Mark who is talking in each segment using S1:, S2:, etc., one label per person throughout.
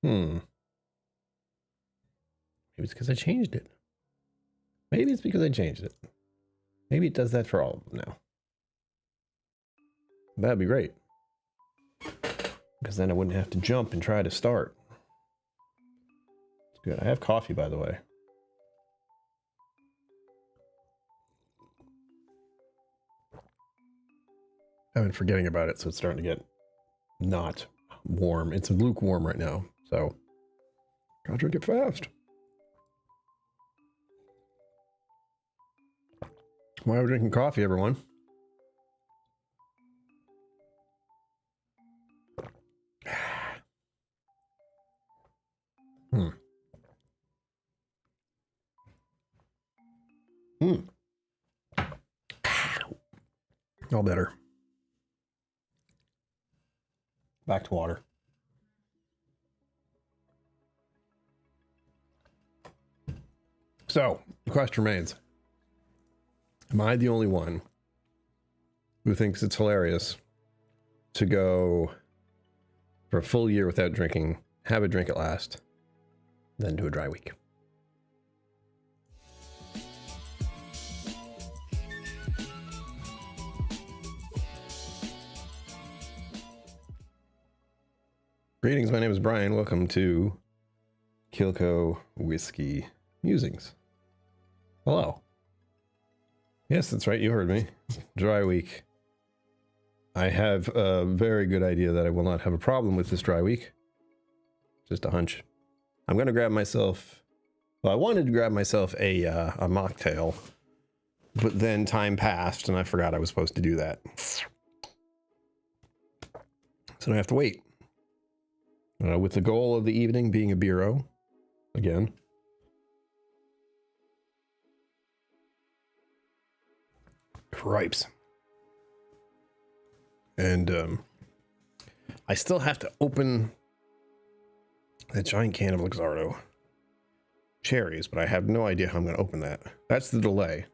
S1: Maybe it's because I changed it. Maybe it's because I changed it. Maybe it does that for all of them now. That'd be great. Because then I wouldn't have to jump and try to start. It's good. I have coffee, by the way. I've been forgetting about it, so it's starting to get not warm. It's lukewarm right now, so gotta drink it fast. Why are we drinking coffee, everyone? All better. Back to water. So, the question remains, am I the only one who thinks it's hilarious to go for a full year without drinking, have a drink at last, then do a dry week? Greetings, my name is Brian. Welcome to KillCo Whiskey Musings. Hello. Yes, that's right, you heard me. Dry week. I have a very good idea that I will not have a problem with this dry week. Just a hunch. I'm going to grab myself... Well, I wanted to grab myself a mocktail, but then time passed and I forgot I was supposed to do that. So I have to wait. With the goal of the evening being a beero, again. Cripes. And I still have to open that giant can of Luxardo cherries, but I have no idea how I'm going to open that. That's the delay.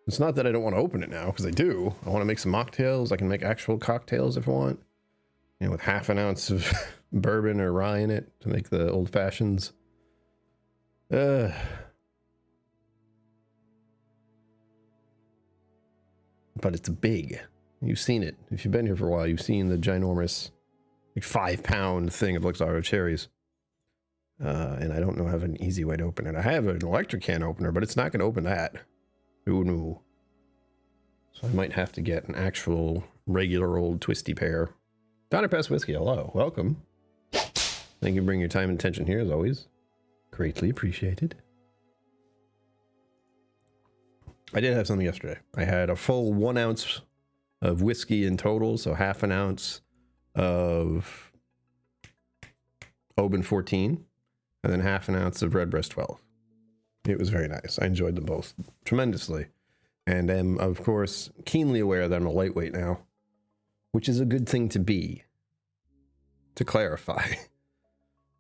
S1: It's not that I don't want to open it now, because I do. I want to make some mocktails. I can make actual cocktails if I want. You know, with half an ounce of bourbon or rye in it to make the old fashions. But it's big. You've seen it. If you've been here for a while, you've seen the ginormous, like 5-pound thing of Luxardo cherries. And I don't know have an easy way to open it. I have an electric can opener, but it's not going to open that. Ooh, no. So I might have to get an actual regular old twisty pair. Donner Pass Whiskey, hello. Welcome. Thank you for bringing your time and attention here, as always. Greatly appreciated. I did have something yesterday. I had a full 1 ounce of whiskey in total, so half an ounce of Bourbon 14, and then half an ounce of Redbreast 12. It was very nice. I enjoyed them both tremendously. And am, of course, keenly aware that I'm a lightweight now, which is a good thing to be. To clarify,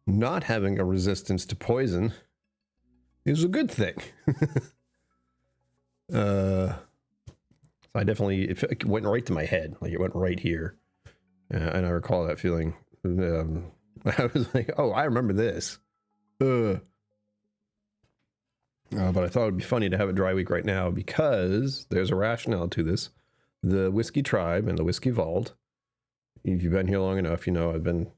S1: not having a resistance to poison is a good thing. So I definitely, it went right to my head, like it went right here. And I recall that feeling. I was like, oh, I remember this. But I thought it'd be funny to have a dry week right now because there's a rationale to this. The Whiskey Tribe and the Whiskey Vault, if you've been here long enough, you know I've been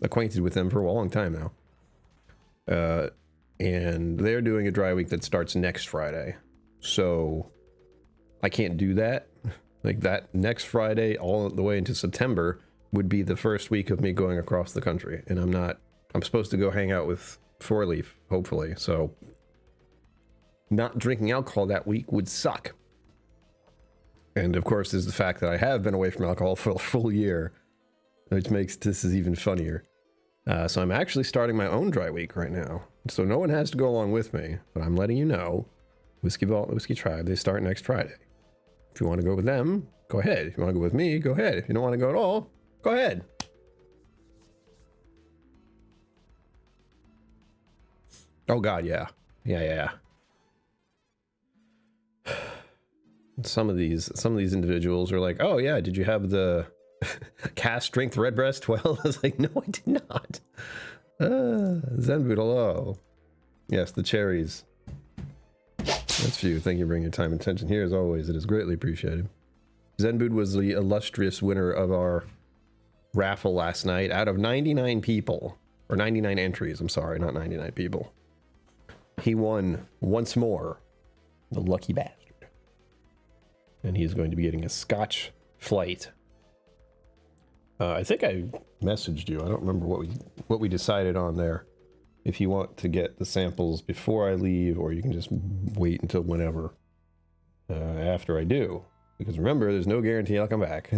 S1: acquainted with them for a long time now. And they're doing a dry week that starts next Friday. So I can't do that. Like that next Friday all the way into September would be the first week of me going across the country. And I'm supposed to go hang out with Four Leaf, hopefully. So not drinking alcohol that week would suck. And of course, there's the fact that I have been away from alcohol for a full year, which makes this is even funnier. So I'm actually starting my own dry week right now. So no one has to go along with me, but I'm letting you know, Whiskey Vault and Whiskey Tribe, they start next Friday. If you want to go with them, go ahead. If you want to go with me, go ahead. If you don't want to go at all, go ahead. Oh God, yeah. Yeah. Some of these individuals are like, oh yeah, did you have the cast strength Redbreast 12? I was like, no, I did not. Zenboot, hello. Yes, the cherries. That's for you. Thank you for bringing your time and attention here. As always, it is greatly appreciated. Zenboot was the illustrious winner of our raffle last night. Out of 99 people, or 99 entries, I'm sorry, not 99 people. He won once more, the lucky bastard. And he's going to be getting a Scotch flight. I think I messaged you. I don't remember what we decided on there. If you want to get the samples before I leave, or you can just wait until whenever after I do. Because remember, there's no guarantee I'll come back.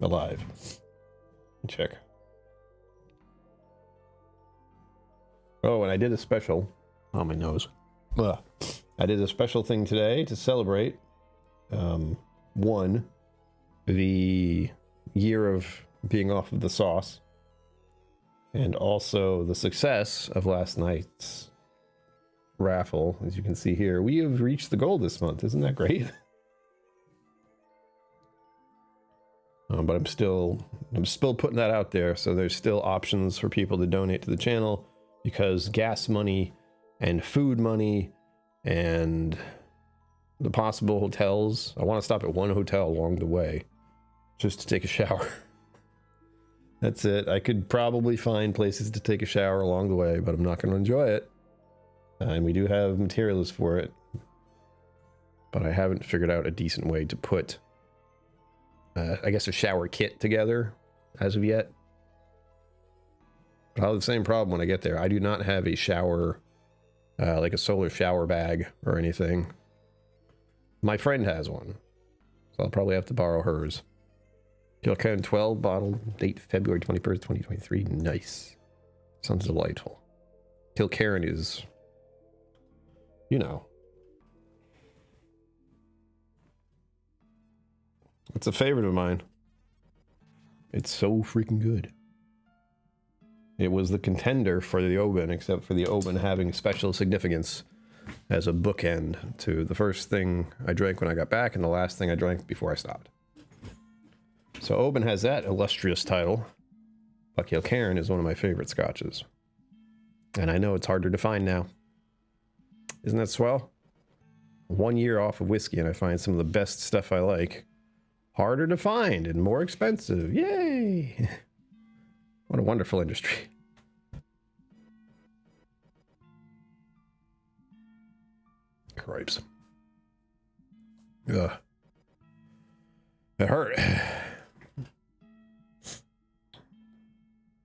S1: Alive. Check. Oh, and I did a special on my nose. Ugh. I did a special thing today to celebrate one, the year of being off of the sauce, and also the success of last night's raffle. As you can see here, we have reached the goal this month. Isn't that great? But I'm still putting that out there, so there's still options for people to donate to the channel, because gas money and food money and the possible hotels. I want to stop at one hotel along the way just to take a shower. That's it. I could probably find places to take a shower along the way, but I'm not going to enjoy it. And we do have materials for it, but I haven't figured out a decent way to put, I guess, a shower kit together as of yet. But I'll have the same problem when I get there. I do not have a shower, like a solar shower bag or anything. My friend has one, so I'll probably have to borrow hers. KillCo 12 bottle, date February 21st, 2023. Nice. Sounds delightful. KillCo is, you know, it's a favorite of mine. It's so freaking good. It was the contender for the Oban, except for the Oban having special significance as a bookend to the first thing I drank when I got back and the last thing I drank before I stopped. So Oban has that illustrious title, but KillCo is one of my favorite scotches. And I know it's harder to find now. Isn't that swell? 1 year off of whiskey and I find some of the best stuff I like harder to find and more expensive. Yay! What a wonderful industry. Cripes. Ugh. It hurt.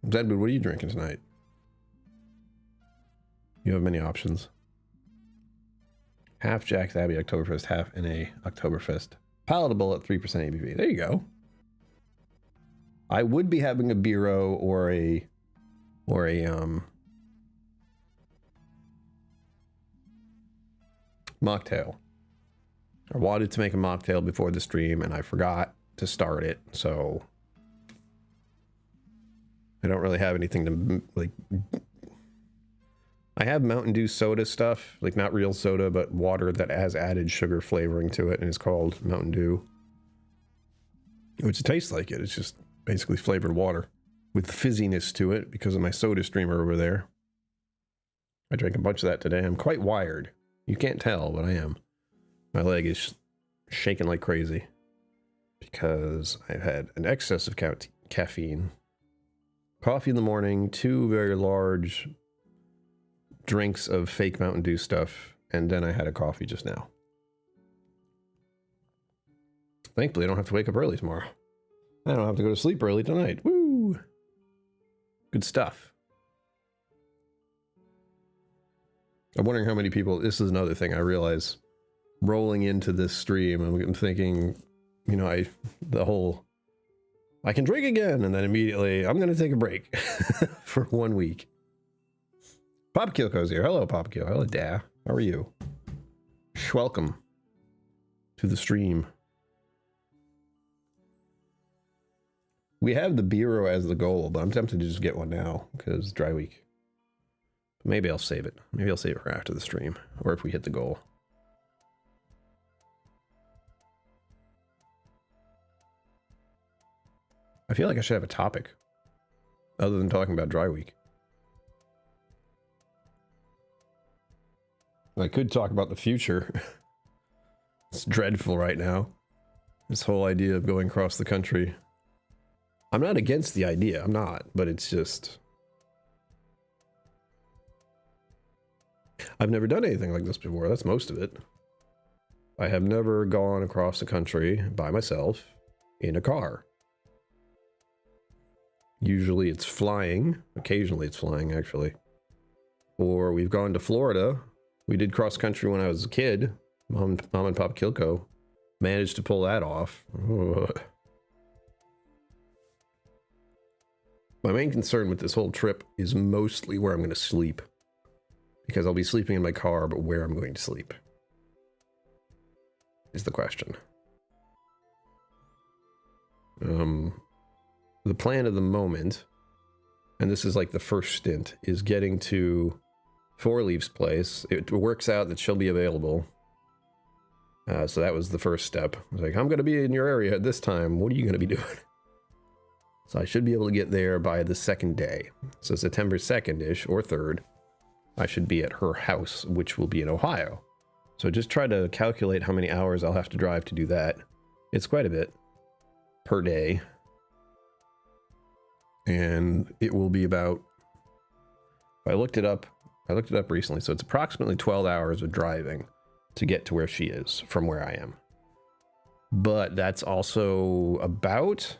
S1: Zedwood, what are you drinking tonight? You have many options. Half Jack's Abbey Oktoberfest, half NA Oktoberfest. Palatable at 3% ABV. There you go. I would be having a Biro or a mocktail. I wanted to make a mocktail before the stream and I forgot to start it, so I don't really have anything to, like, I have Mountain Dew soda stuff, like not real soda, but water that has added sugar flavoring to it and is called Mountain Dew, which tastes like it. It's just basically flavored water with fizziness to it because of my soda streamer over there. I drank a bunch of that today. I'm quite wired. You can't tell, but I am. My leg is shaking like crazy because I've had an excess of caffeine. Coffee in the morning, 2 very large drinks of fake Mountain Dew stuff, and then I had a coffee just now. Thankfully, I don't have to wake up early tomorrow. I don't have to go to sleep early tonight. Woo! Good stuff. I'm wondering how many people, this is another thing I realize, rolling into this stream, I'm thinking, you know, I can drink again, and then immediately, I'm going to take a break for 1 week. Papa KillCo's here. Hello, Papa Kill. Hello, Da. How are you? Welcome to the stream. We have the Biro as the goal, but I'm tempted to just get one now because dry week. Maybe I'll save it. Maybe I'll save it for after the stream, or if we hit the goal. I feel like I should have a topic other than talking about dry week. I could talk about the future. It's dreadful right now. This whole idea of going across the country. I'm not against the idea, I'm not, but it's just... I've never done anything like this before, that's most of it. I have never gone across the country by myself in a car. Usually it's flying, occasionally it's flying actually. Or we've gone to Florida. We did cross country when I was a kid. Mom and Pop KillCo managed to pull that off. Ugh. My main concern with this whole trip is mostly where I'm going to sleep. Because I'll be sleeping in my car, but where I'm going to sleep is the question. The plan of the moment, and this is like the first stint, is getting to Four Leaf's place. It works out that she'll be available. So that was the first step. I was like, I'm going to be in your area at this time. What are you going to be doing? So I should be able to get there by the second day. So September 2nd-ish, or 3rd, I should be at her house, which will be in Ohio. So just try to calculate how many hours I'll have to drive to do that. It's quite a bit per day. And it will be about, I looked it up recently, so it's approximately 12 hours of driving to get to where she is from where I am. But that's also about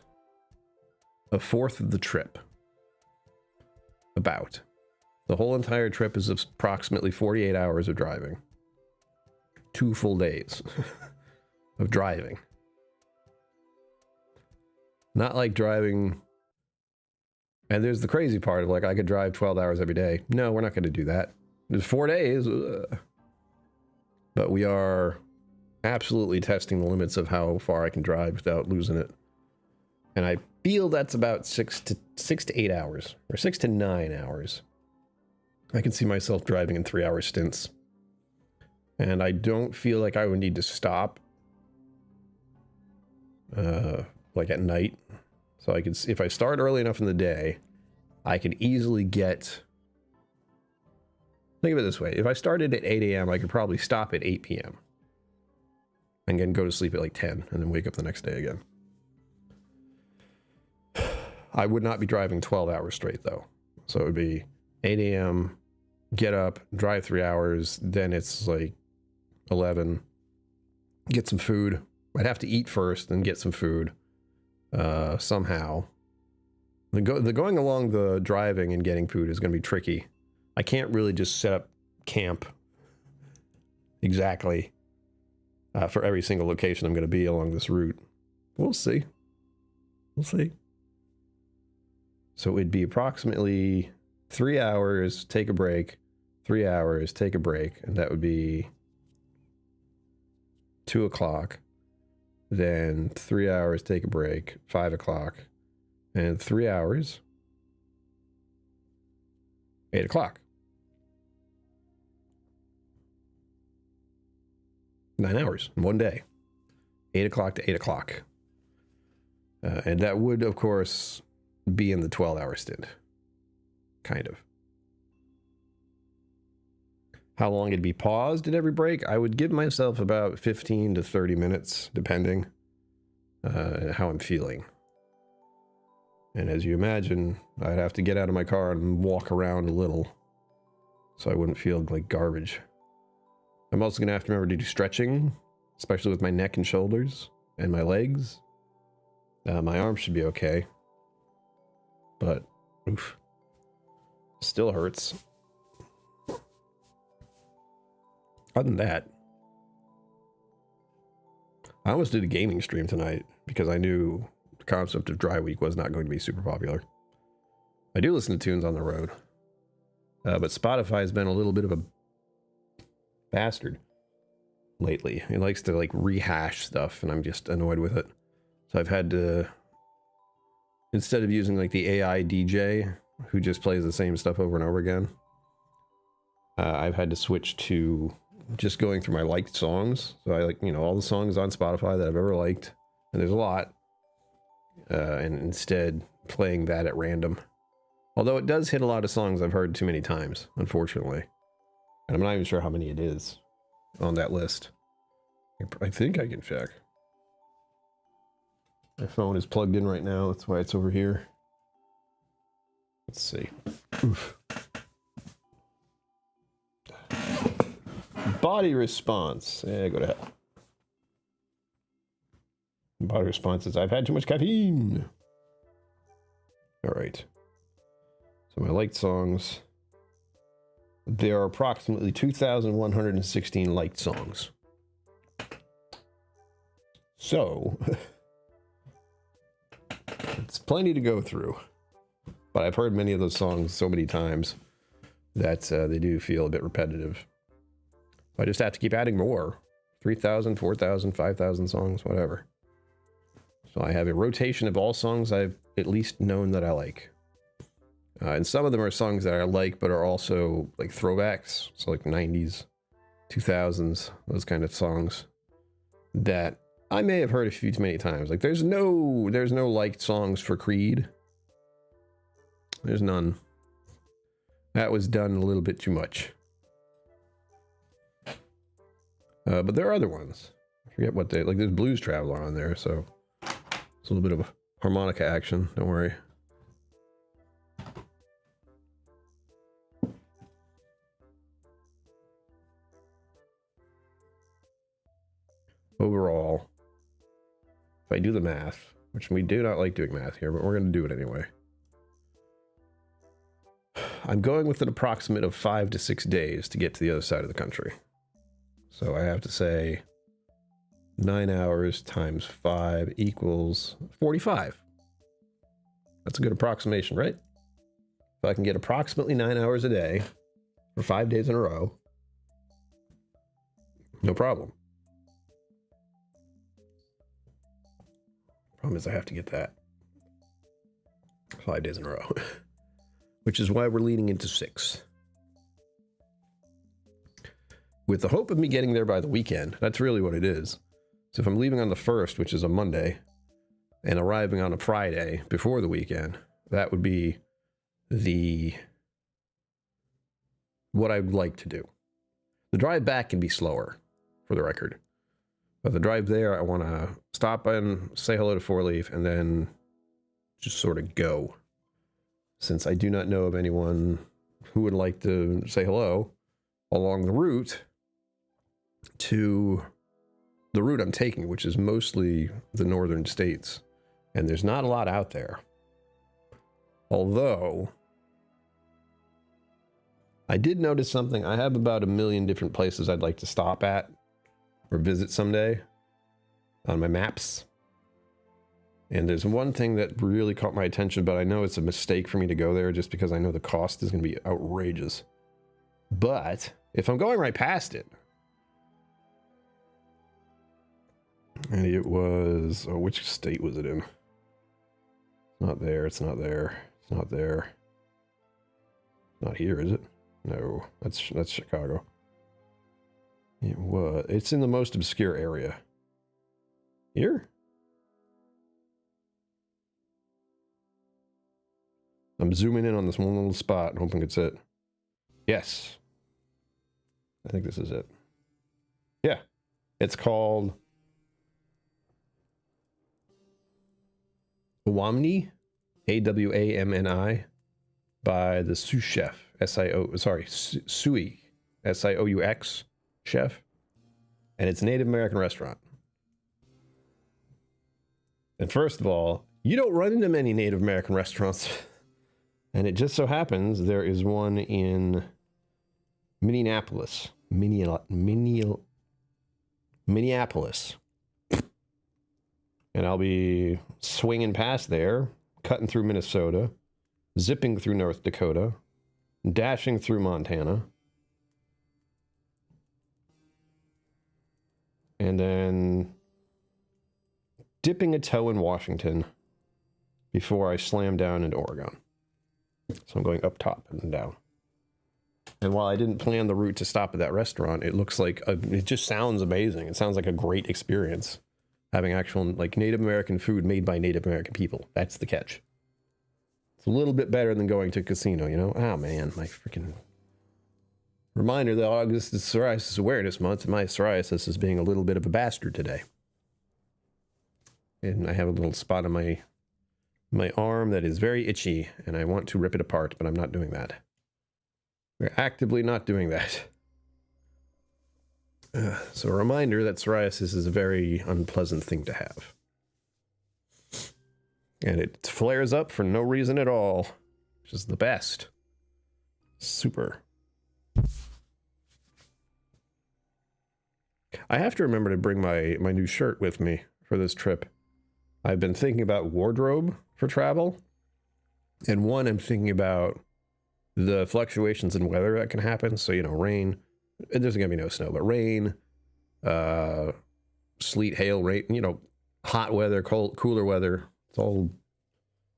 S1: a fourth of the trip. About. The whole entire trip is approximately 48 hours of driving. 2 full days of driving. Not like driving... And there's the crazy part of like, I could drive 12 hours every day. No, we're not going to do that. There's 4 days. But we are absolutely testing the limits of how far I can drive without losing it. And I feel that's about 6 to 8 hours, or 6 to 9 hours. I can see myself driving in 3-hour stints. And I don't feel like I would need to stop like at night. So I could, if I start early enough in the day, I could easily get... Think of it this way. If I started at 8 a.m., I could probably stop at 8 p.m. And then go to sleep at like 10 and then wake up the next day again. I would not be driving 12 hours straight though. So it would be 8 a.m., get up, drive 3 hours, then it's like 11, get some food. I'd have to eat first, then get some food somehow. The going along the driving and getting food is going to be tricky. I can't really just set up camp exactly for every single location I'm going to be along this route. We'll see. We'll see. So it'd be approximately 3 hours, take a break, 3 hours, take a break, and that would be 2 o'clock. Then 3 hours, take a break, 5 o'clock, and 3 hours, 8 o'clock. 9 hours in one day. 8 o'clock to 8 o'clock. And that would, of course, be in the 12-hour stint. Kind of. How long it'd be paused at every break? I would give myself about 15 to 30 minutes, depending how I'm feeling. And as you imagine, I'd have to get out of my car and walk around a little so I wouldn't feel like garbage. I'm also going to have to remember to do stretching, especially with my neck and shoulders and my legs. My arms should be okay. But, oof, still hurts. Other than that, I almost did a gaming stream tonight because I knew the concept of dry week was not going to be super popular. I do listen to tunes on the road, but Spotify has been a little bit of a bastard lately. It likes to like rehash stuff, and I'm just annoyed with it. So I've had to, instead of using like the AI DJ who just plays the same stuff over and over again, I've had to switch to just going through my liked songs. So I like, you know, all the songs on Spotify that I've ever liked, and there's a lot, and instead playing that at random. Although it does hit a lot of songs I've heard too many times, unfortunately. And I'm not even sure how many it is on that list. I think I can check. My phone is plugged in right now. That's why it's over here. Let's see. Oof. Body response. Yeah, go to hell. Body response is, I've had too much caffeine. All right. So my liked songs. There are approximately 2,116 liked songs. So, it's plenty to go through. But I've heard many of those songs so many times that they do feel a bit repetitive. I just have to keep adding more. 3,000, 4,000, 5,000 songs, whatever. So I have a rotation of all songs I've at least known that I like. And some of them are songs that I like, but are also like throwbacks. So like 90s, 2000s, those kind of songs that I may have heard a few too many times. Like there's no liked songs for Creed. There's none. That was done a little bit too much. But there are other ones. I forget what they, like there's Blues Traveler on there, so it's a little bit of a harmonica action, don't worry. Overall, if I do the math, which we do not like doing math here, but we're going to do it anyway. I'm going with an approximate of 5 to 6 days to get to the other side of the country. So I have to say 9 hours times 5 equals 45. That's a good approximation, right? If I can get approximately 9 hours a day for 5 days in a row, no problem. Problem is I have to get that 5 days in a row, which is why we're leading into 6. With the hope of me getting there by the weekend. That's really what it is. So if I'm leaving on the 1st, which is a Monday, and arriving on a Friday before the weekend, that would be what I would like to do. The drive back can be slower, for the record. But the drive there, I want to stop and say hello to Four Leaf and then just sort of go. Since I do not know of anyone who would like to say hello along the route to the route I'm taking, which is mostly the northern states. And there's not a lot out there. Although, I did notice something. I have about 1 million different places I'd like to stop at or visit someday on my maps. And there's one thing that really caught my attention, but I know it's a mistake for me to go there just because I know the cost is going to be outrageous. But if I'm going right past it, and it was, oh, which state was it in? It's not there, it's not there, it's not there. Not here, is it? No, that's Chicago. It's in the most obscure area. Here? I'm zooming in on this one little spot and hoping it's it. Yes. I think this is it. Yeah. It's called Awamni, A-W-A-M-N-I, by the Sioux chef, Sioux, S-I-O-U-X chef. And it's a Native American restaurant. And first of all, you don't run into many Native American restaurants. And it just so happens there is one in Minneapolis. Minneapolis. And I'll be swinging past there, cutting through Minnesota, zipping through North Dakota, dashing through Montana, and then dipping a toe in Washington before I slam down into Oregon. So I'm going up top and then down. And while I didn't plan the route to stop at that restaurant, it looks like, it just sounds amazing. It sounds like a great experience. Having actual, like, Native American food made by Native American people. That's the catch. It's a little bit better than going to a casino, you know? Oh, man, my freaking... Reminder that August is Psoriasis Awareness Month, and my psoriasis is being a little bit of a bastard today. And I have a little spot on my arm that is very itchy, and I want to rip it apart, but I'm not doing that. We're actively not doing that. So a reminder that psoriasis is a very unpleasant thing to have. And it flares up for no reason at all, which is the best. Super. I have to remember to bring my new shirt with me for this trip. I've been thinking about wardrobe for travel. And one, I'm thinking about the fluctuations in weather that can happen. So, you know, rain. There's going to be no snow, but rain, sleet, hail, rain, you know, hot weather, cold, cooler weather. It's all...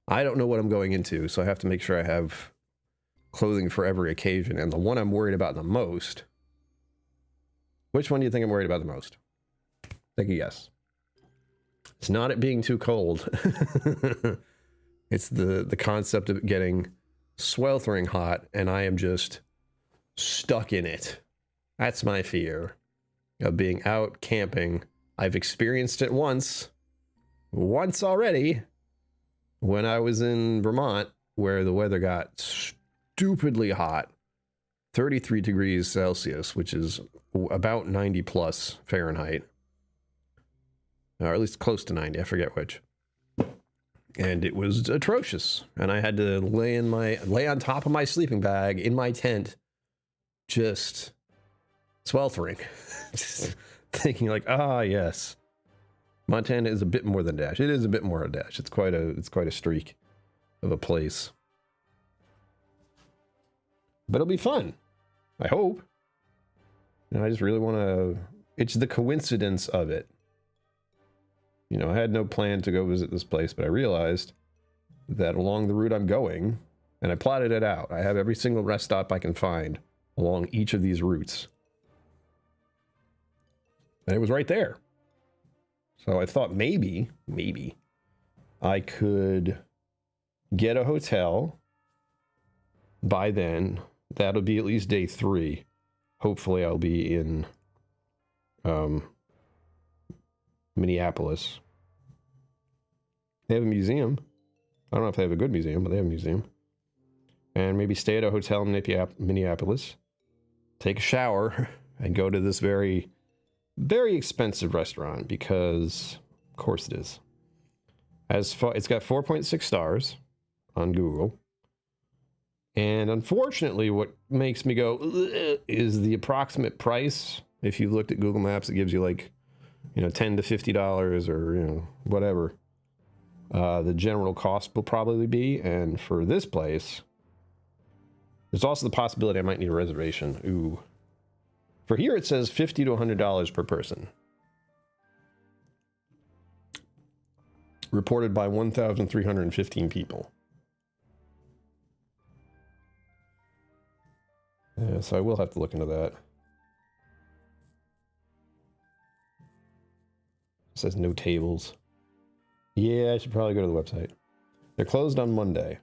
S1: I don't know what I'm going into, so I have to make sure I have clothing for every occasion. And the one I'm worried about the most... Which one do you think I'm worried about the most? Take a guess. It's not it being too cold. It's the concept of it getting sweltering hot, and I am just stuck in it. That's my fear of being out camping. I've experienced it once already, when I was in Vermont, where the weather got stupidly hot. 33 degrees Celsius, which is about 90 plus Fahrenheit. Or at least close to 90, I forget which. And it was atrocious. And I had to lay on top of my sleeping bag in my tent, just sweltering. Just thinking like, ah, yes. Montana is a bit more than Dash. It is a bit more of Dash. It's quite a streak of a place. But it'll be fun. I hope. And I just really want to... It's the coincidence of it. You know, I had no plan to go visit this place, but I realized that along the route I'm going, and I plotted it out, I have every single rest stop I can find along each of these routes. And it was right there. So I thought maybe I could get a hotel by then. That'll be at least day 3. Hopefully I'll be in Minneapolis. They have a museum. I don't know if they have a good museum, but they have a museum. And maybe stay at a hotel in Minneapolis, take a shower, and go to this very, very expensive restaurant, because of course it is. It's got 4.6 stars on Google. And unfortunately, what makes me go ugh, is the approximate price. If you looked at Google Maps, it gives you like, you know, $10 to $50 or, you know, whatever. The general cost will probably be. And for this place, there's also the possibility I might need a reservation. Ooh. For here, it says $50 to $100 per person. Reported by 1,315 people. Yeah, so I will have to look into that. It says no tables. Yeah, I should probably go to the website. They're closed on Monday,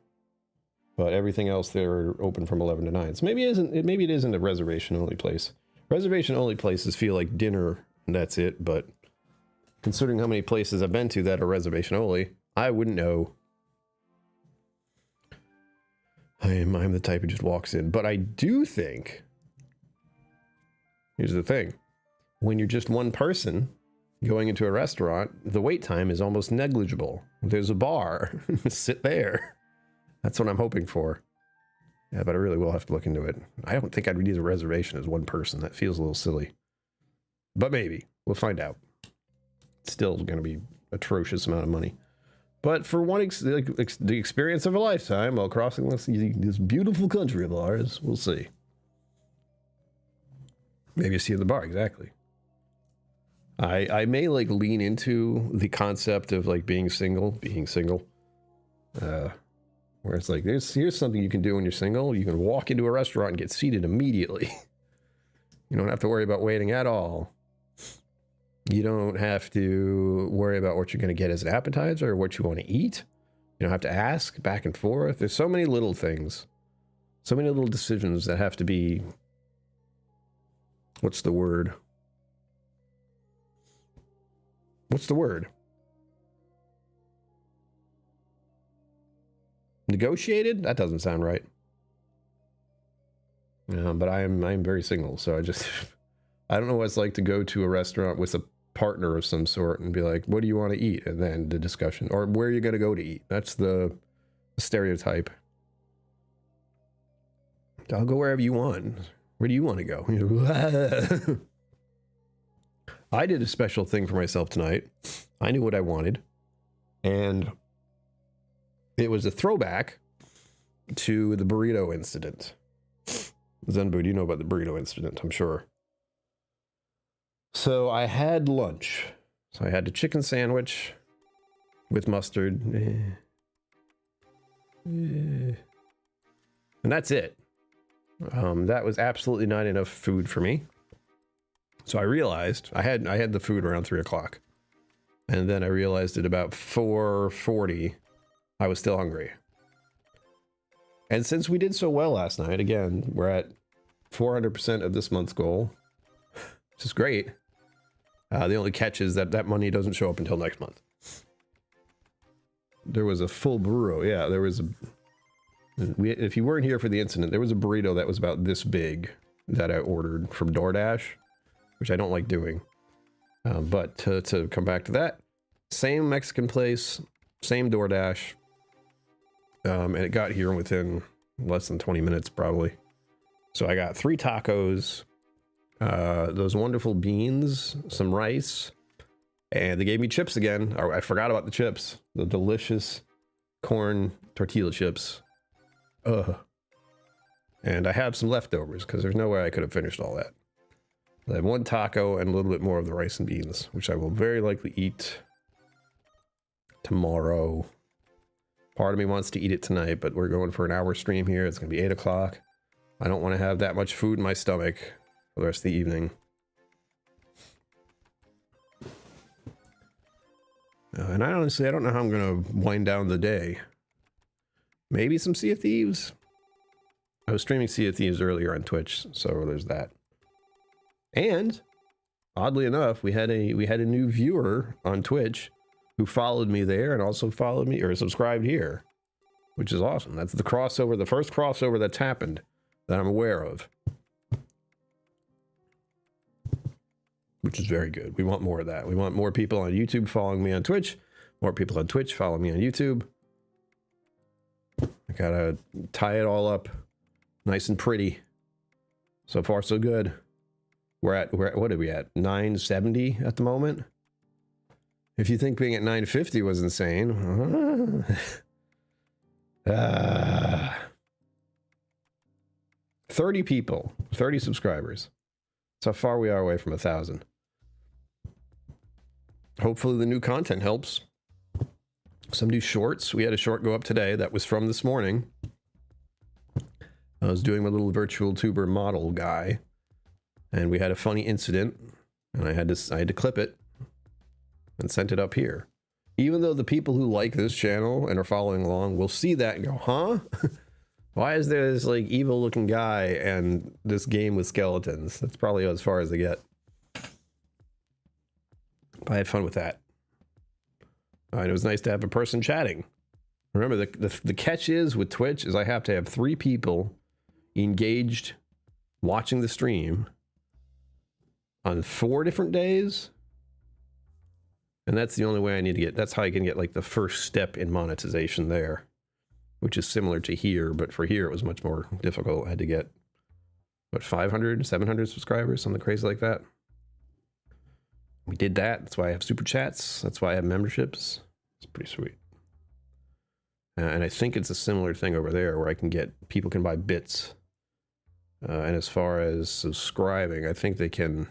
S1: but everything else they're open from 11 to 9. So maybe it isn't a reservation only place. Reservation only places feel like dinner and that's it, but considering how many places I've been to that are reservation only, I wouldn't know. I'm the type who just walks in. But I do think, here's the thing, when you're just one person going into a restaurant, the wait time is almost negligible. There's a bar. Sit there. That's what I'm hoping for. Yeah, but I really will have to look into it. I don't think I'd need a reservation as one person. That feels a little silly. But maybe. We'll find out. It's still going to be atrocious amount of money. But for one, the experience of a lifetime while crossing this beautiful country of ours, we'll see. Maybe see at the bar, exactly. I may like lean into the concept of like being single. Where it's like, here's something you can do when you're single. You can walk into a restaurant and get seated immediately. You don't have to worry about waiting at all. You don't have to worry about what you're going to get as an appetizer or what you want to eat. You don't have to ask back and forth. There's so many little things. So many little decisions that have to be... What's the word? What's the word? Negotiated? That doesn't sound right. But I'm very single, so I don't know what it's like to go to a restaurant with a partner of some sort and be like, what do you want to eat? And then the discussion, or where are you going to go to eat? That's the stereotype. I'll go wherever you want. Where do you want to go? I did a special thing for myself tonight. I knew what I wanted. And it was a throwback to the burrito incident. Zenbu, you know about the burrito incident, I'm sure. So I had lunch. So I had a chicken sandwich with mustard. And that's it. That was absolutely not enough food for me. So I realized I had the food around 3 o'clock. And then I realized at about 4:40, I was still hungry. And since we did so well last night, again, we're at 400% of this month's goal, which is great. The only catch is that that money doesn't show up until next month. There was a full burrito. Yeah, there was a... if you weren't here for the incident, there was a burrito that was about this big that I ordered from DoorDash, which I don't like doing. But to come back to that, same Mexican place, same DoorDash, and it got here within less than 20 minutes probably. So I got 3 tacos, those wonderful beans, some rice, and they gave me chips again. I forgot about the chips, the delicious corn tortilla chips. And I have some leftovers because there's no way I could have finished all that. I have 1 taco and a little bit more of the rice and beans, which I will very likely eat tomorrow. Part of me wants to eat it tonight, but we're going for an hour stream here. It's going to be 8 o'clock. I don't want to have that much food in my stomach for the rest of the evening. And I honestly don't know how I'm going to wind down the day. Maybe some Sea of Thieves. I was streaming Sea of Thieves earlier on Twitch, so there's that. And oddly enough, we had a new viewer on Twitch who followed me there and also followed me or subscribed here, which is awesome. That's the crossover, the first crossover that's happened that I'm aware of, which is very good. We want more of that. We want more people on YouTube following me on Twitch, more people on Twitch following me on YouTube. I gotta tie it all up nice and pretty. So far, so good. We're at what are we at? 970 at the moment. If you think being at 950 was insane, 30 people, 30 subscribers. That's how far we are away from 1,000. Hopefully the new content helps. Some new shorts. We had a short go up today that was from this morning. I was doing my little virtual tuber model guy, and we had a funny incident, and I had to clip it and sent it up here. Even though the people who like this channel and are following along will see that and go, huh? Why is there this like evil looking guy and this game with skeletons? That's probably as far as they get. But I had fun with that. And it was nice to have a person chatting. Remember, the catch is with Twitch is I have to have 3 people engaged watching the stream on 4 different days. And that's the only way I need to get, that's how I can get like the first step in monetization there, which is similar to here, but for here it was much more difficult. I had to get, what, 500, 700 subscribers, something crazy like that. We did that. That's why I have super chats. That's why I have memberships. It's pretty sweet. And I think it's a similar thing over there where I can get, people can buy bits. And as far as subscribing, I think they can,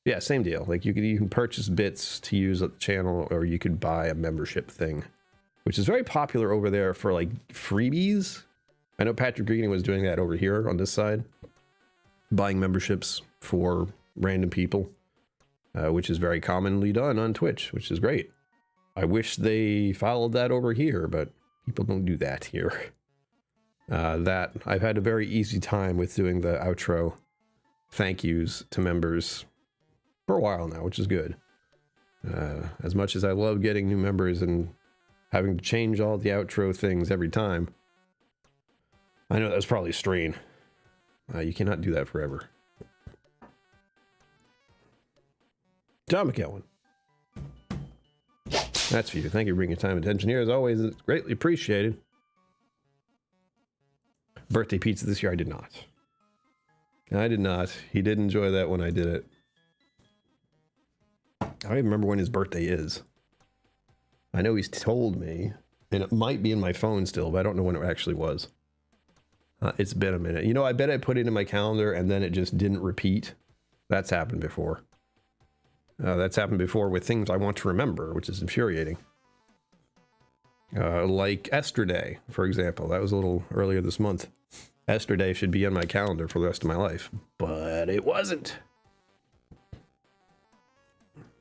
S1: yeah, same deal. Like you can purchase bits to use at the channel, or you could buy a membership thing, which is very popular over there for like freebies. I know Patrick Greening was doing that over here on this side, buying memberships for random people, which is very commonly done on Twitch, which is great. I wish they followed that over here, but people don't do that here. That I've had a very easy time with doing the outro thank yous to members for a while now, which is good. As much as I love getting new members and having to change all the outro things every time, I know that's probably a strain. You cannot do that forever. John McKellen. That's for you. Thank you for bringing your time and attention here. As always, it's greatly appreciated. Birthday pizza this year, I did not. I did not. He did enjoy that when I did it. I don't even remember when his birthday is. I know he's told me, and it might be in my phone still, but I don't know when it actually was. It's been a minute. You know, I bet I put it in my calendar and then it just didn't repeat. That's happened before. That's happened before with things I want to remember, which is infuriating. Like Esther Day, for example. That was a little earlier this month. Esther Day should be on my calendar for the rest of my life, but it wasn't.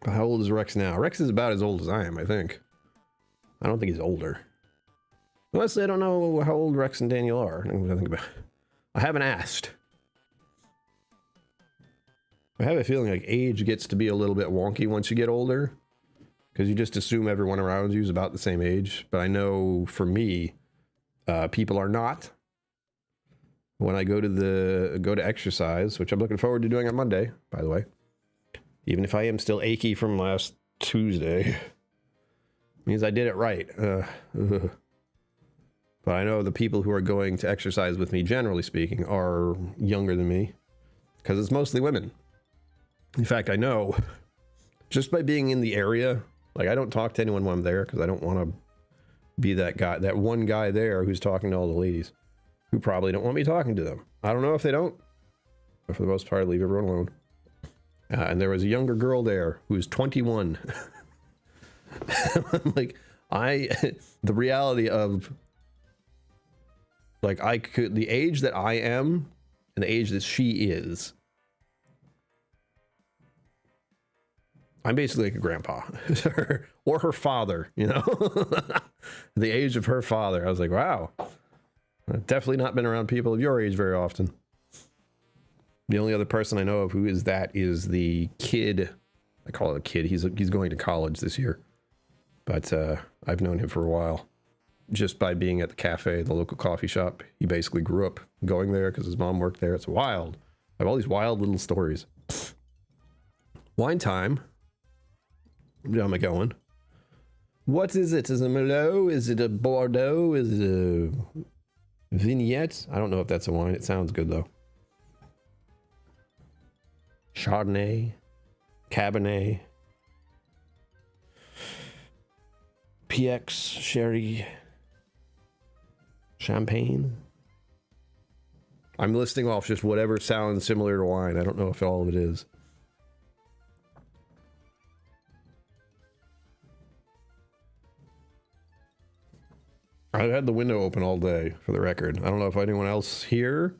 S1: How old is Rex now? Rex is about as old as I am, I think. I don't think he's older. Honestly, I don't know how old Rex and Daniel are. I haven't asked. I have a feeling like age gets to be a little bit wonky once you get older, because you just assume everyone around you is about the same age. But I know for me, people are not. When I go to exercise, which I'm looking forward to doing on Monday, by the way, even if I am still achy from last Tuesday, means I did it right. But I know the people who are going to exercise with me, generally speaking, are younger than me, because it's mostly women. In fact, I know just by being in the area, like I don't talk to anyone when I'm there because I don't want to be that guy, that one guy there who's talking to all the ladies who probably don't want me talking to them. I don't know if they don't, but for the most part, I leave everyone alone. And there was a younger girl there who's 21. Like the reality of like the age that I am and the age that she is, I'm basically like a grandpa or her father, you know, the age of her father. I was like, wow, I've definitely not been around people of your age very often. The only other person I know of who is that is the kid. I call it a kid. He's going to college this year, but I've known him for a while just by being at the cafe, the local coffee shop. He basically grew up going there because his mom worked there. It's wild. I have all these wild little stories. Wine time. John McGowan. What is it? Is it a Merlot? Is it a Bordeaux? Is it a Vignette? I don't know if that's a wine. It sounds good though. Chardonnay, Cabernet, PX, Sherry, Champagne. I'm listing off just whatever sounds similar to wine. I don't know if all of it is. I've had the window open all day, for the record. I don't know if anyone else here,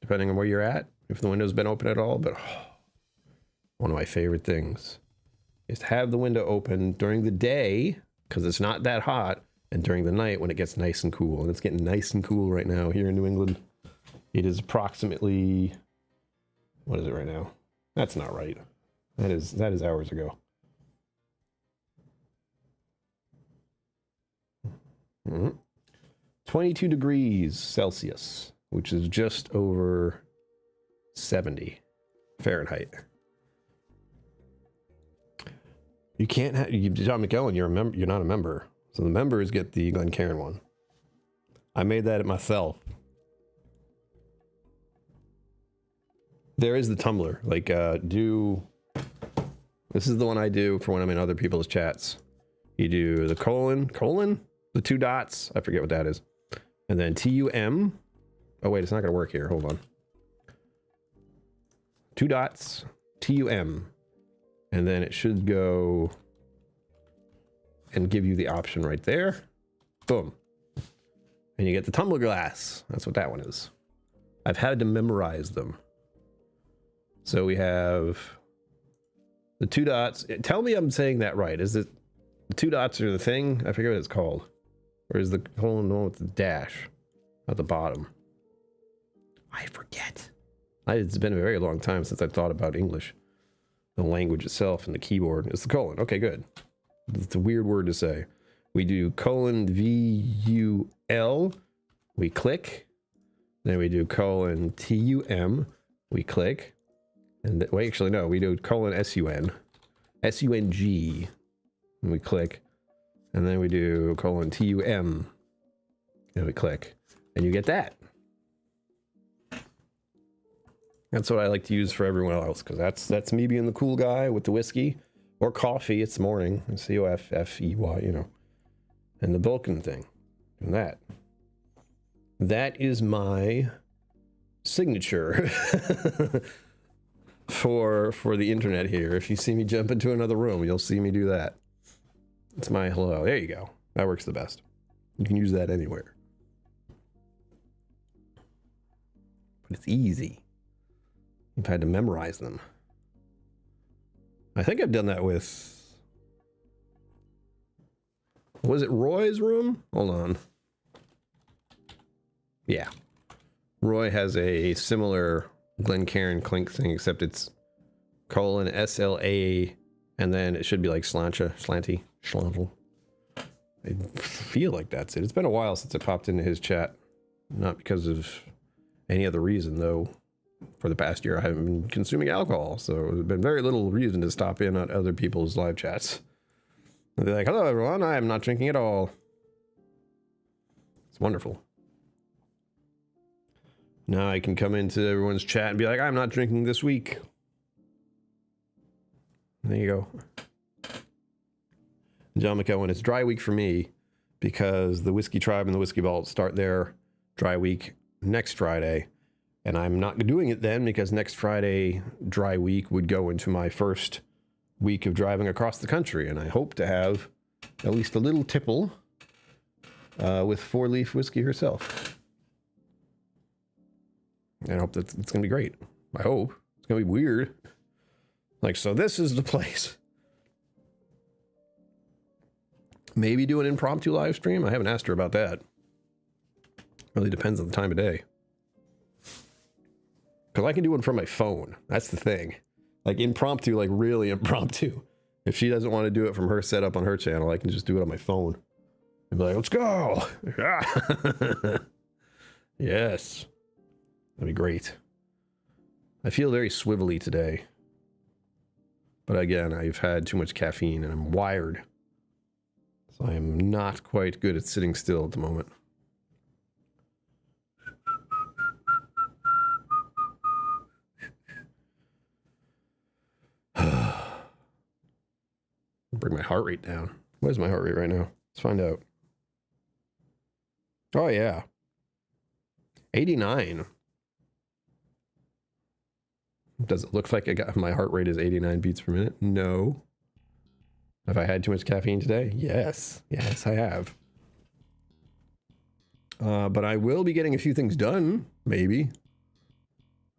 S1: depending on where you're at, if the window's been open at all, but one of my favorite things is to have the window open during the day, because it's not that hot, and during the night when it gets nice and cool. And it's getting nice and cool right now here in New England. It is approximately, what is it right now? That's not right. That is hours ago. 22 degrees Celsius, which is just over 70 Fahrenheit. You can't have, John McKellen, you're not a member. So the members get the Glencairn one. I made that myself. There is the tumbler. Like, this is the one I do for when I'm in other people's chats. You do the colon, the 2 dots. I forget what that is. And then TUM. Oh, wait, it's not going to work here. Hold on. 2 dots, TUM. And then it should go and give you the option right there. Boom. And you get the tumbler glass. That's what that one is. I've had to memorize them. So we have the 2 dots. Tell me I'm saying that right. Is it The 2 dots are the thing. I forget what it's called. Or is the colon the one with the dash at the bottom? I forget. It's been a very long time since I thought about English. The language itself and the keyboard. It's the colon. Okay, good. It's a weird word to say. We do colon VUL. We click. Then we do colon TUM. We click. And wait, actually, no. We do colon SUN. SUNG. And we click. And then we do colon TUM. And we click. And you get that. That's what I like to use for everyone else, because that's me being the cool guy with the whiskey or coffee. It's morning. COFFEY, you know. And the Vulcan thing. And that. That is my signature for the internet here. If you see me jump into another room, you'll see me do that. It's my hello. There you go. That works the best. You can use that anywhere. But it's easy. You've had to memorize them. I think I've done that with... Was it Roy's room? Hold on. Yeah. Roy has a similar Glencairn Clink thing, except it's colon SLA, and then it should be like slanty. I feel like that's it. It's been a while since it popped into his chat. Not because of any other reason, though. For the past year, I haven't been consuming alcohol, so there's been very little reason to stop in on other people's live chats. And they're like, hello, everyone. I am not drinking at all. It's wonderful. Now I can come into everyone's chat and be like, I'm not drinking this week. There you go. John McEwen, it's dry week for me because the Whiskey Tribe and the Whiskey Vault start their dry week next Friday. And I'm not doing it then because next Friday, dry week, would go into my first week of driving across the country. And I hope to have at least a little tipple with 4-leaf whiskey herself. And I hope that it's going to be great. I hope. It's going to be weird. Like, so this is the place. Maybe do an impromptu live stream. I haven't asked her about that. Really depends on the time of day. Because I can do one from my phone. That's the thing. Like impromptu, like really impromptu. If she doesn't want to do it from her setup on her channel, I can just do it on my phone. And be like, let's go. Yes. That'd be great. I feel very swivelly today. But again, I've had too much caffeine and I'm wired. So I am not quite good at sitting still at the moment. Bring my heart rate down. What is my heart rate right now? Let's find out. Oh, yeah. 89. Does it look like my heart rate is 89 beats per minute? No. Have I had too much caffeine today? Yes. Yes, I have. But I will be getting a few things done, maybe.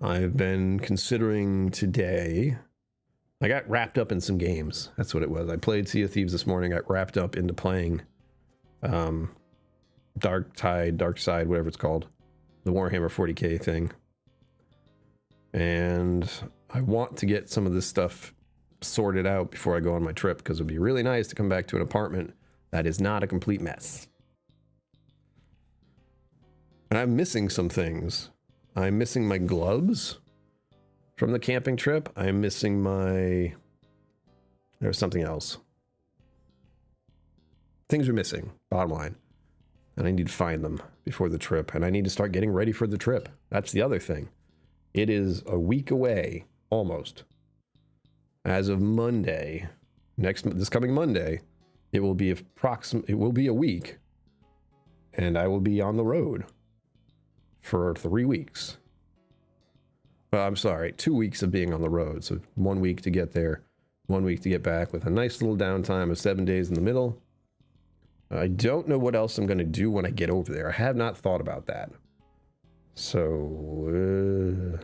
S1: I've been considering today... I got wrapped up in some games. That's what it was. I played Sea of Thieves this morning. Got wrapped up into playing Dark Side, whatever it's called. The Warhammer 40k thing. And I want to get some of this stuff sorted out before I go on my trip, because it would be really nice to come back to an apartment that is not a complete mess. And I'm missing some things. I'm missing my gloves from the camping trip. I'm missing my... There's something else. Things are missing, bottom line. And I need to find them before the trip. And I need to start getting ready for the trip. That's the other thing. It is a week away, almost. As of Monday, this coming Monday, it will be a week. And I will be on the road for 3 weeks. Well, I'm sorry, 2 weeks of being on the road. So 1 week to get there, 1 week to get back, with a nice little downtime of 7 days in the middle. I don't know what else I'm going to do when I get over there. I have not thought about that. So,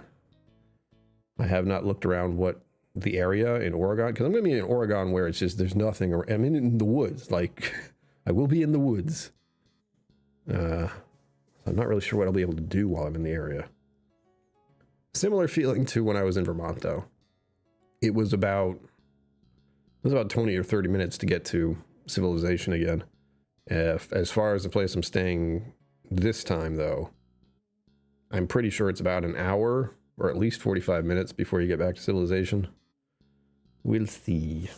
S1: I have not looked around what the area in Oregon, because I'm going to be in Oregon where it's just, there's nothing. I'm in the woods. Like, I will be in the woods. I'm not really sure what I'll be able to do while I'm in the area. Similar feeling to when I was in Vermont, though. It was about 20 or 30 minutes to get to civilization again. As far as the place I'm staying this time, though, I'm pretty sure it's about an hour or at least 45 minutes before you get back to civilization. We'll see.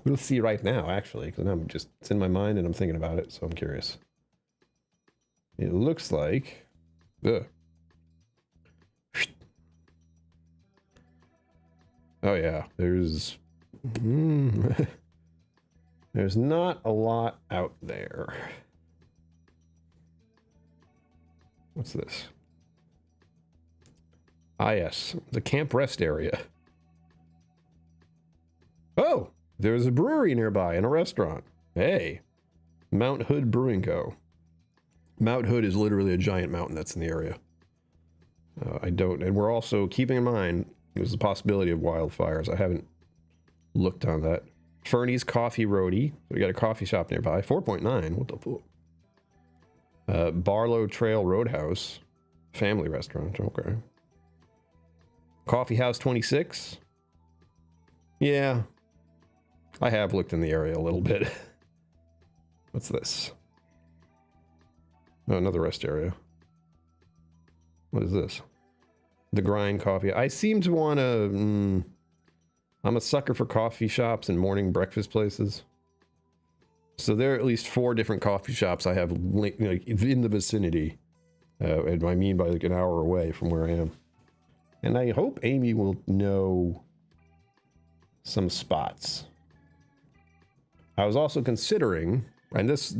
S1: We'll see right now, actually, because it's in my mind and I'm thinking about it, so I'm curious. It looks like... Ugh. Oh yeah, there's not a lot out there. What's this? Ah yes, the camp rest area. Oh, there's a brewery nearby and a restaurant. Hey, Mount Hood Brewing Co. Mount Hood is literally a giant mountain that's in the area. And we're also keeping in mind there's the possibility of wildfires. I haven't looked on that. Fernie's Coffee Roadie. We got a coffee shop nearby. 4.9. What the fuck? Barlow Trail Roadhouse. Family restaurant. Okay. Coffee House 26. Yeah. I have looked in the area a little bit. What's this? Oh, another rest area. What is this? The Grind Coffee. I seem to want to... I'm a sucker for coffee shops and morning breakfast places. So there are at least 4 different coffee shops I have like in the vicinity. And I mean by like an hour away from where I am. And I hope Amy will know some spots. I was also considering, and this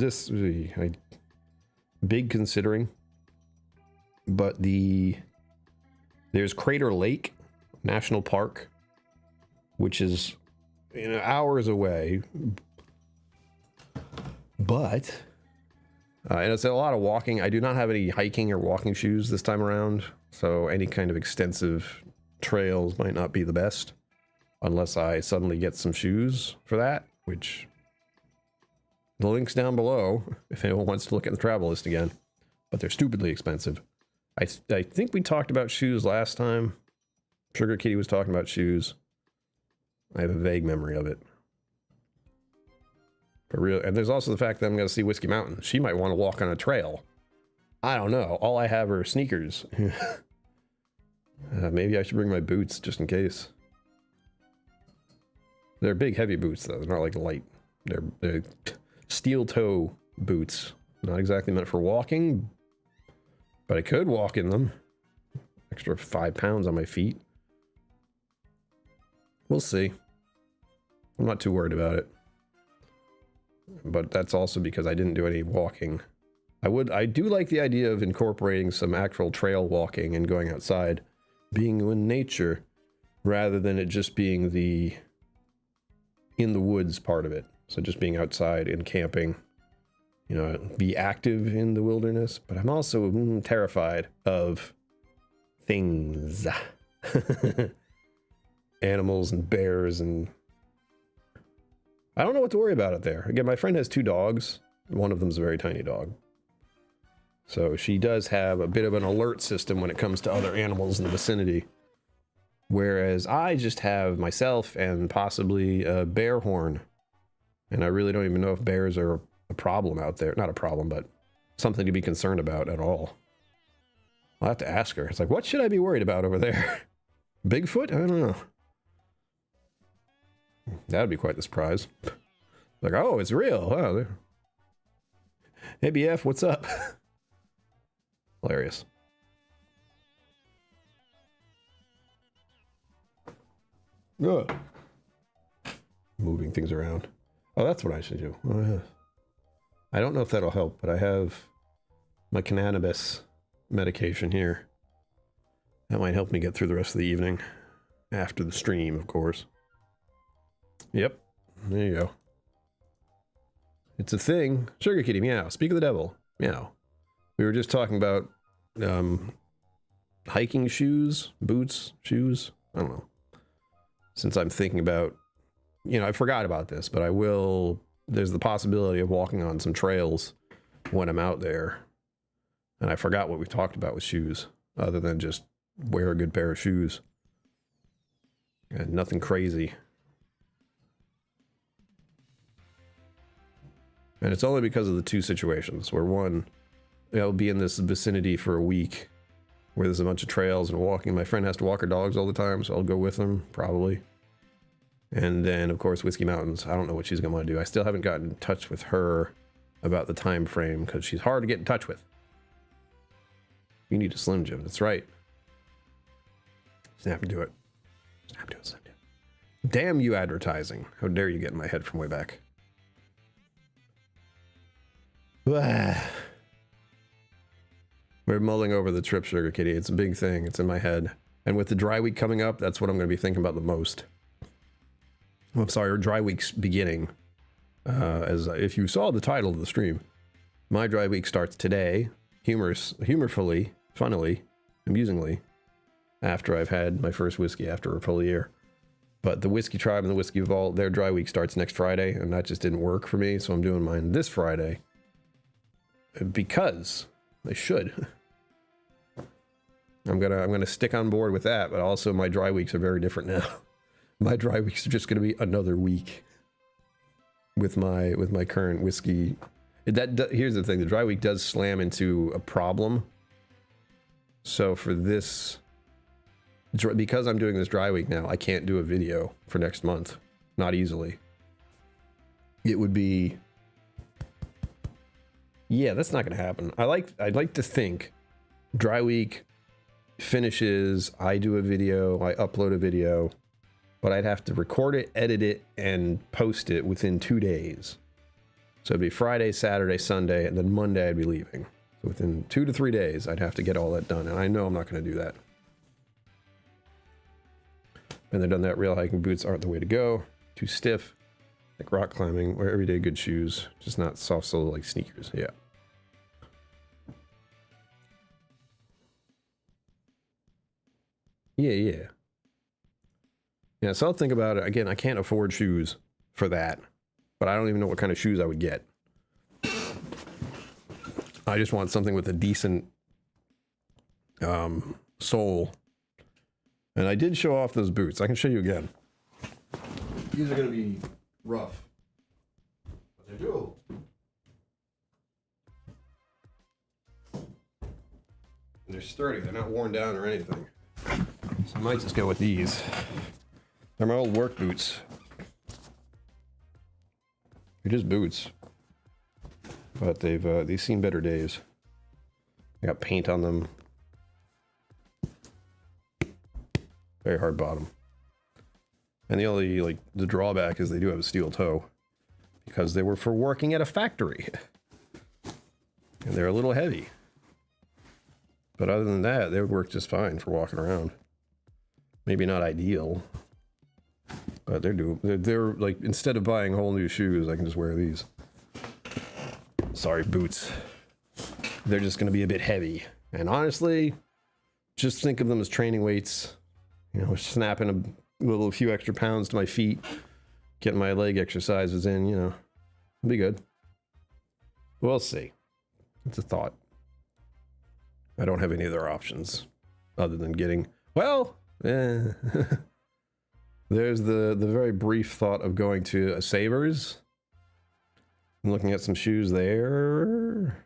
S1: big considering, but there's Crater Lake National Park, which is hours away, but and it's a lot of walking. I do not have any hiking or walking shoes this time around, so any kind of extensive trails might not be the best unless I suddenly get some shoes for that, which the link's down below if anyone wants to look at the travel list again, but they're stupidly expensive. I think we talked about shoes last time. Sugar Kitty was talking about shoes. I have a vague memory of it. But and there's also the fact that I'm going to see Whiskey Mountain. She might want to walk on a trail. I don't know. All I have are sneakers. Maybe I should bring my boots just in case. They're big, heavy boots, though. They're not like light. They're steel toe boots. Not exactly meant for walking, but I could walk in them. Extra 5 pounds on my feet. We'll see. I'm not too worried about it. But that's also because I didn't do any walking. I do like the idea of incorporating some actual trail walking and going outside, being in nature, rather than it just being the in the woods part of it. So just being outside and camping, be active in the wilderness. But I'm also terrified of things. Animals and bears, and I don't know what to worry about out there. Again, my friend has 2 dogs. One of them's a very tiny dog. So she does have a bit of an alert system when it comes to other animals in the vicinity. Whereas I just have myself and possibly a bear horn. And I really don't even know if bears are a problem out there. Not a problem, but something to be concerned about at all. I'll have to ask her. It's like, what should I be worried about over there? Bigfoot? I don't know. That'd be quite the surprise. Like, oh, it's real. Oh, hey, BF, what's up? Hilarious. Ugh. Moving things around. Oh, that's what I should do. Oh, yeah. I don't know if that'll help, but I have my cannabis medication here. That might help me get through the rest of the evening. After the stream, of course. Yep. There you go. It's a thing. Sugar Kitty, meow. Speak of the devil. Meow. We were just talking about hiking shoes, boots, shoes. I don't know. since I'm thinking about, you know, I forgot about this, but I will, there's the possibility of walking on some trails when I'm out there. And I forgot what we talked about with shoes, other than just wear a good pair of shoes. And nothing crazy. And it's only because of the two situations where one, I'll be in this vicinity for a week where there's a bunch of trails and walking. My friend has to walk her dogs all the time, so I'll go with them, probably. And then, of course, Whiskey Mountains. I don't know what she's going to want to do. I still haven't gotten in touch with her about the time frame because she's hard to get in touch with. You need a Slim Jim. That's right. Snap and do it. Snap, do it, Slim Jim. Damn you, advertising. How dare you get in my head from way back. We're mulling over the trip, Sugar Kitty. It's a big thing. It's in my head. And with the dry week coming up, that's what I'm going to be thinking about the most. I'm sorry, our dry week's beginning. As if you saw the title of the stream, my dry week starts today, humorfully, funnily, amusingly, after I've had my first whiskey after a full year. But the Whiskey Tribe and the Whiskey Vault, their dry week starts next Friday, and that just didn't work for me, so I'm doing mine this Friday. Because I should. I'm gonna stick on board with that, but also my dry weeks are very different now. My dry weeks are just gonna be another week with my current whiskey. Here's the thing: the dry week does slam into a problem. So for this, because I'm doing this dry week now, I can't do a video for next month, not easily. It would be. Yeah, that's not going to happen. I'd like to think dry week finishes, I do a video, I upload a video, but I'd have to record it, edit it, and post it within 2 days. So it'd be Friday, Saturday, Sunday, and then Monday I'd be leaving. So within 2 to 3 days, I'd have to get all that done, and I know I'm not going to do that. Been there, done that. Real hiking boots aren't the way to go. Too stiff. Like rock climbing, wear everyday good shoes, just not soft sole like sneakers. Yeah. Yeah. So I'll think about it. Again, I can't afford shoes for that, but I don't even know what kind of shoes I would get. I just want something with a decent sole. And I did show off those boots. I can show you again. These are going to be rough, but they're doable. They're sturdy. They're not worn down or anything. So I might just go with these. They're my old work boots. They're just boots, but they've seen better days. I got paint on them. Very hard bottom. And the only, the drawback is they do have a steel toe because they were for working at a factory. And they're a little heavy. But other than that, they would work just fine for walking around. Maybe not ideal, but they're like, instead of buying whole new shoes, I can just wear these. Sorry, boots. They're just going to be a bit heavy. And honestly, just think of them as training weights. You know, snapping a few extra pounds to my feet, getting my leg exercises in, it'll be good. We'll see. It's a thought. I don't have any other options other than getting, there's the very brief thought of going to a Savers and looking at some shoes there.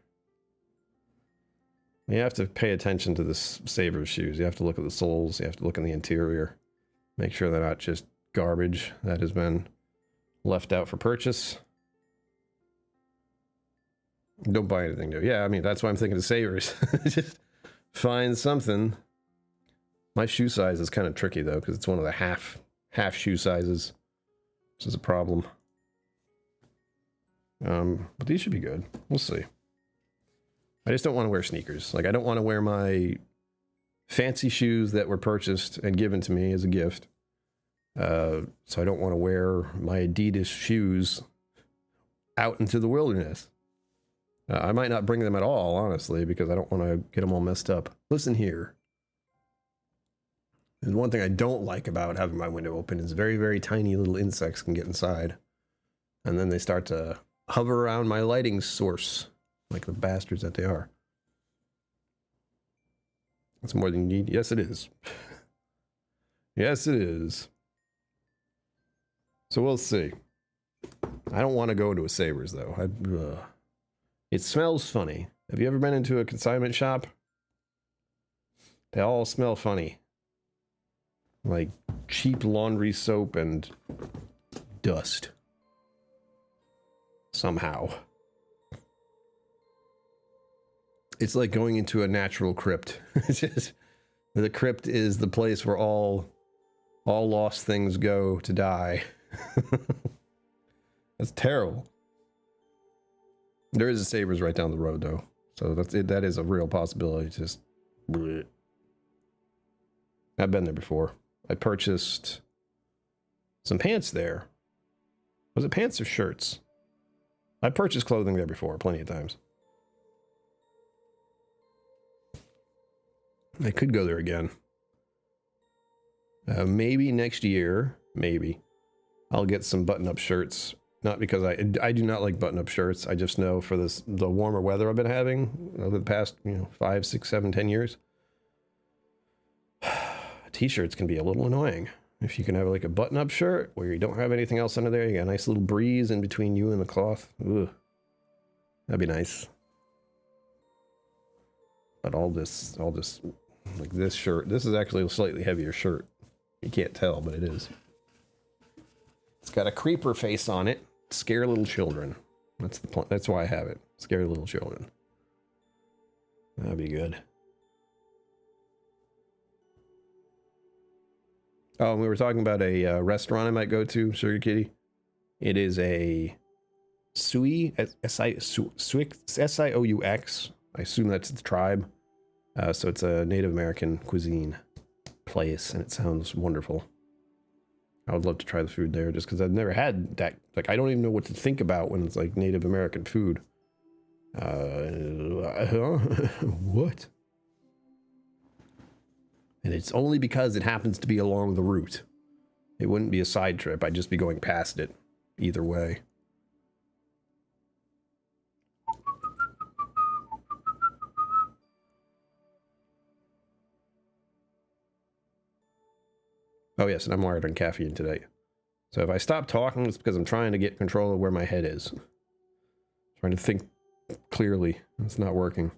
S1: You have to pay attention to the Savers shoes. You have to look at the soles. You have to look in the interior. Make sure they're not just garbage that has been left out for purchase. Don't buy anything new. Yeah, I mean, that's why I'm thinking of Savers. Just find something. My shoe size is kind of tricky, though, because it's one of the half shoe sizes, which is a problem. But these should be good. We'll see. I just don't want to wear sneakers. Like, I don't want to wear my fancy shoes that were purchased and given to me as a gift. So I don't want to wear my Adidas shoes out into the wilderness. I might not bring them at all, honestly, because I don't want to get them all messed up. Listen here. And one thing I don't like about having my window open is very, very tiny little insects can get inside. And then they start to hover around my lighting source, like the bastards that they are. That's more than you need. Yes, it is. Yes, it is. So we'll see. I don't want to go into a Savers, though. It smells funny. Have you ever been into a consignment shop? They all smell funny. Like cheap laundry soap and dust. Somehow. It's like going into a natural crypt. It's just, the crypt is the place where all lost things go to die. That's terrible. There is a Savers right down the road, though. So that's it. That is a real possibility. Just, bleh. I've been there before. I purchased some pants there. Was it pants or shirts? I purchased clothing there before, plenty of times. I could go there again. Maybe next year, maybe. I'll get some button-up shirts. Not because I do not like button-up shirts. I just know for the warmer weather I've been having over the past 5, 6, 7, 10 years. T-shirts can be a little annoying. If you can have like a button-up shirt where you don't have anything else under there, you got a nice little breeze in between you and the cloth. Ugh. That'd be nice. But all this, like this shirt, this is actually a slightly heavier shirt. You can't tell, but it is. It's got a creeper face on it. Scare little children. That's the point. That's why I have it. Scare little children. That'd be good. Oh, and we were talking about a restaurant I might go to, Sugar Kitty. It is a Sioux, S-I-O-U-X. I assume that's the tribe. So it's a Native American cuisine place, and it sounds wonderful. I would love to try the food there just because I've never had that. Like, I don't even know what to think about when it's like Native American food. What? And it's only because it happens to be along the route. It wouldn't be a side trip. I'd just be going past it either way. Oh yes, and I'm wired on caffeine today. So if I stop talking, it's because I'm trying to get control of where my head is. Trying to think clearly. It's not working.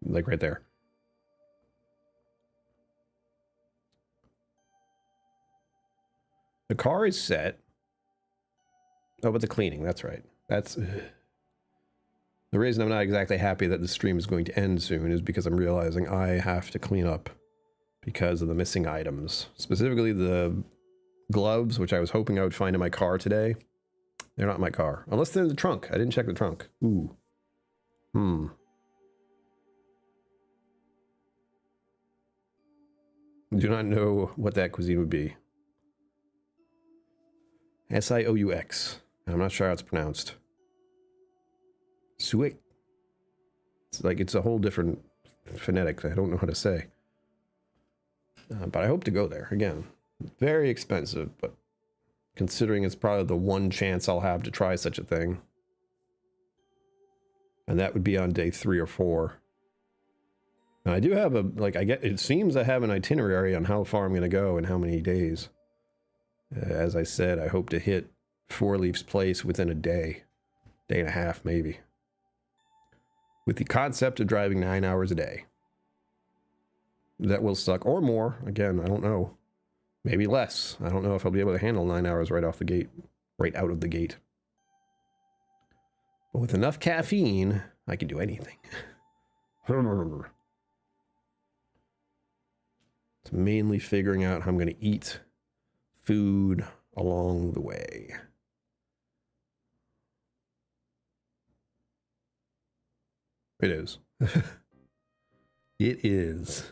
S1: Like right there. The car is set. Oh, but the cleaning, that's right. That's... The reason I'm not exactly happy that the stream is going to end soon is because I'm realizing I have to clean up because of the missing items. Specifically the gloves, which I was hoping I would find in my car today. They're not in my car. Unless they're in the trunk. I didn't check the trunk. Ooh. Do not know what that cuisine would be. S-I-O-U-X. I'm not sure how it's pronounced. Suik. It's like it's a whole different phonetic. I don't know how to say. But I hope to go there. Again, very expensive, but considering it's probably the one chance I'll have to try such a thing. And that would be on day 3 or 4. And I do have a, like, it seems I have an itinerary on how far I'm going to go and how many days. As I said, I hope to hit Four Leaf's place within a day. Day and a half, maybe. With the concept of driving 9 hours a day. That will suck, or more. Again, I don't know. Maybe less. I don't know if I'll be able to handle 9 hours right off the gate. Right out of the gate. But with enough caffeine, I can do anything. It's mainly figuring out how I'm going to eat food along the way. It is. It is.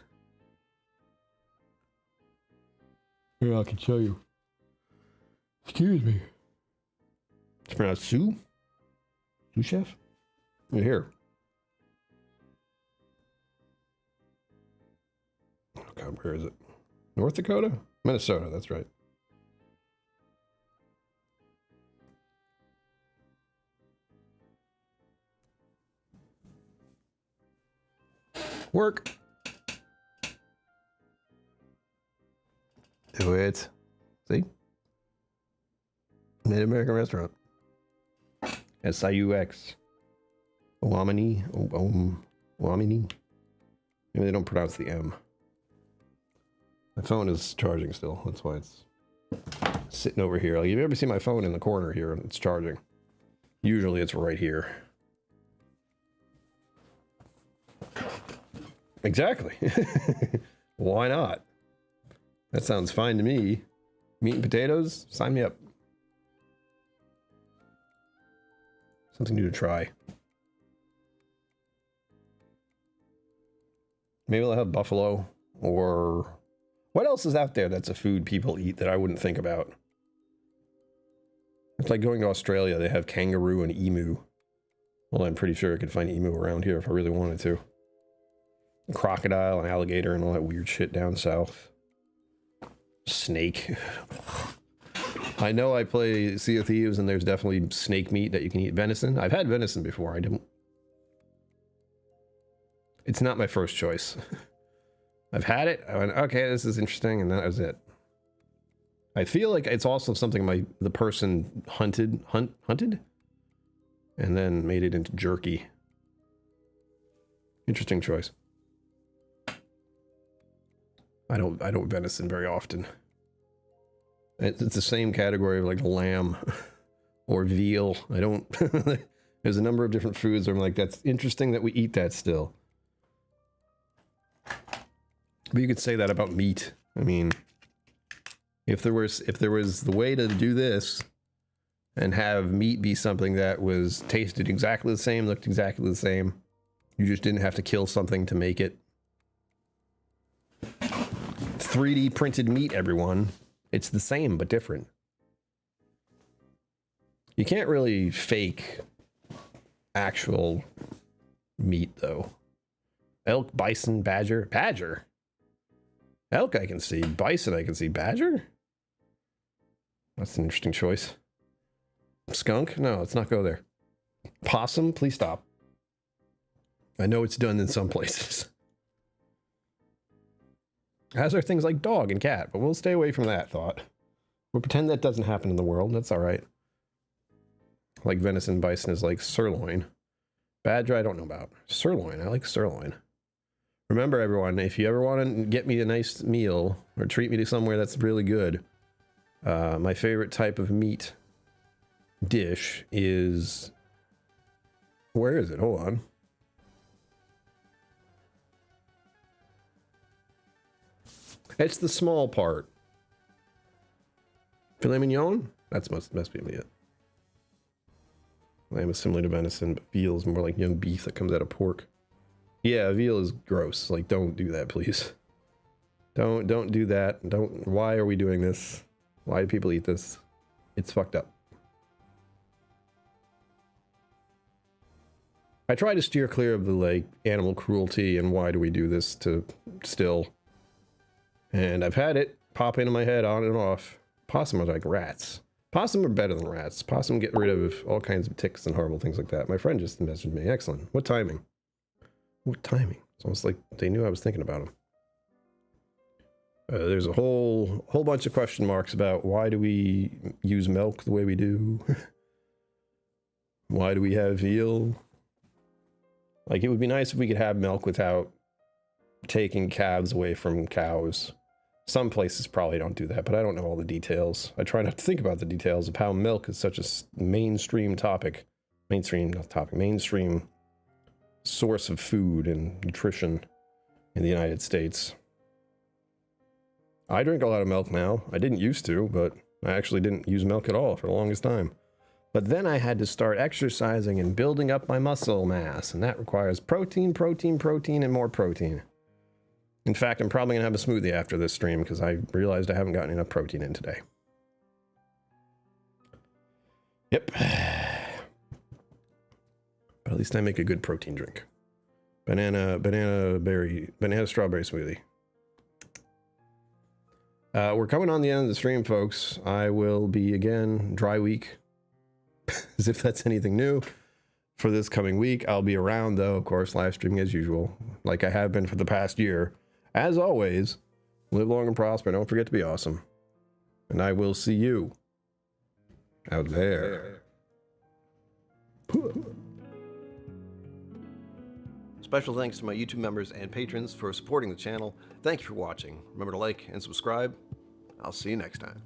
S1: Here, I can show you. Excuse me. It's pronounced Sue? Sous chef? Right here. God, where is it? North Dakota? Minnesota, that's right. Work. Do it. See? Native American restaurant. SIUX. Wamini. Wamini. Maybe they don't pronounce the M. My phone is charging still. That's why it's sitting over here. Like, you ever see my phone in the corner here and it's charging? Usually it's right here. Exactly. Why not? That sounds fine to me. Meat and potatoes? Sign me up. Something new to try. Maybe they'll have buffalo, or what else is out there that's a food people eat that I wouldn't think about? It's like going to Australia. They have kangaroo and emu. Well, I'm pretty sure I could find emu around here if I really wanted to. Crocodile and alligator and all that weird shit down south. Snake. I know I play Sea of Thieves and there's definitely snake meat that you can eat. Venison. I've had venison before. I didn't. It's not my first choice. I've had it. I went, okay, this is interesting, and that was it. I feel like it's also something the person hunted, and then made it into jerky. Interesting choice. I don't venison very often. It's the same category of like lamb or veal. I don't. There's a number of different foods where I'm like, that's interesting that we eat that still. But you could say that about meat. I mean, if there was the way to do this and have meat be something that was tasted exactly the same, looked exactly the same, you just didn't have to kill something to make it. 3D printed meat, everyone. It's the same, but different. You can't really fake actual meat, though. Elk, bison, badger. Badger? Elk I can see. Bison I can see. Badger? That's an interesting choice. Skunk? No, let's not go there. Possum? Please stop. I know it's done in some places. As are things like dog and cat, but we'll stay away from that thought. We'll pretend that doesn't happen in the world. That's all right. Like venison, bison is like sirloin. Badger, I don't know about. Sirloin, I like sirloin. Remember, everyone, if you ever want to get me a nice meal or treat me to somewhere that's really good, my favorite type of meat dish is... Where is it? Hold on. It's the small part. Filet mignon? That must be it. Lamb is similar to venison, but veal is more like young beef that comes out of pork. Yeah, veal is gross. Like, don't do that, please. Don't do that. Why are we doing this? Why do people eat this? It's fucked up. I try to steer clear of the, like, animal cruelty and why do we do this to still. And I've had it pop into my head on and off. Possum are like rats. Possum are better than rats. Possum get rid of all kinds of ticks and horrible things like that. My friend just messaged me. Excellent. What timing? What timing? It's almost like they knew I was thinking about them. There's a whole bunch of question marks about why do we use milk the way we do? Why do we have veal? Like, it would be nice if we could have milk without taking calves away from cows. Some places probably don't do that, but I don't know all the details. I try not to think about the details of how milk is such a mainstream topic. Mainstream source of food and nutrition in the United States. I drink a lot of milk now. I didn't used to, but I actually didn't use milk at all for the longest time. But then I had to start exercising and building up my muscle mass, and that requires protein, and more protein. In fact, I'm probably going to have a smoothie after this stream because I realized I haven't gotten enough protein in today. Yep. But at least I make a good protein drink. Banana strawberry smoothie. We're coming on the end of the stream, folks. I will be, again, dry week, as if that's anything new. For this coming week, I'll be around, though, of course, live streaming as usual, like I have been for the past year. As always, live long and prosper. Don't forget to be awesome. And I will see you out there. Special thanks to my YouTube members and patrons for supporting the channel. Thank you for watching. Remember to like and subscribe. I'll see you next time.